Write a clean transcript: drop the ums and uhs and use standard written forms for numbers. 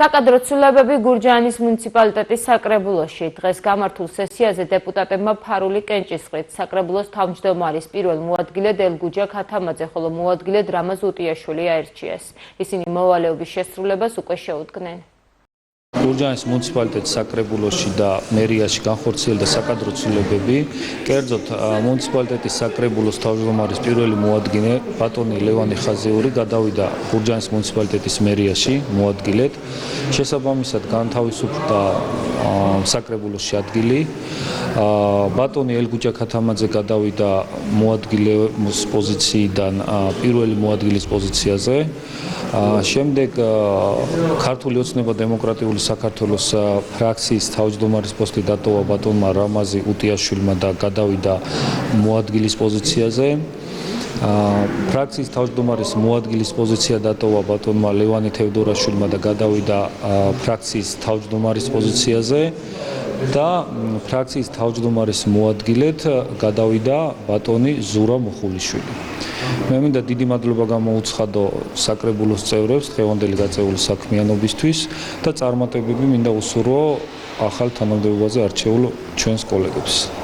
საკადრო ცვლილებები გურჯაანის მუნიციპალიტეტის საკრებულოში. დღეს გამართულ სესიაზე დეპუტატებმა ფარული კენჭისყრით საკრებულოს თავმჯდომარის პირველ მოადგილედ ელგუჯა ქათამაძე, ხოლო მოადგილედ რამაზ უტიაშვილი აირჩიეს. ისინი მოვალეობის შესრულებას უკვე შეუდგნენ. გურჯაანის მუნიციპალიტეტის საკრებულოში და მერიაში განხორციელდა საკადრო ცვლილებები. კერძოდ, მუნიციპალიტეტის საკრებულოს თავმჯდომარის პირველი მოადგილე ბატონი ლევანი ხაზიური გადავიდა გურჯაანის მუნიციპალიტეტის მერიაში მოადგილედ. შესაბამისად განთავისუფლდა საკრებულოში ადგილი. ბატონი ელგუჯა ქათამაძე გადავიდა მოადგილეს პოზიციიდან პირველი მოადგილის პოზიციაზე. შემდეგ ქართული ოცნება დემოკრატიული საქართველოს ფრაქციის თავმჯდომარის პოსტი დატოვა ბატონმა რამაზ უტიაშვილმა და გადავიდა მოადგილის პოზიციაზე. ფრაქციის თავმჯდომარის მოადგილის პოზიცია დატოვა ბატონმა ლევანი თევდორაშვილმა და გადავიდა ფრაქციის თავმჯდომარის პოზიციაზე და ფრაქციის თავმჯდომარის მოადგილედ გადავიდა ბატონი ზურა მოხულიშვილი. მე მინდა დიდი მადლობა გამოუცხადო საკრებულოს წევრებს დღევანდელი გაწეული საქმიანობისთვის და წარმატებები მინდა უსურვო ახალ თანამდებობაზე არჩეულ ჩვენს კოლეგებს.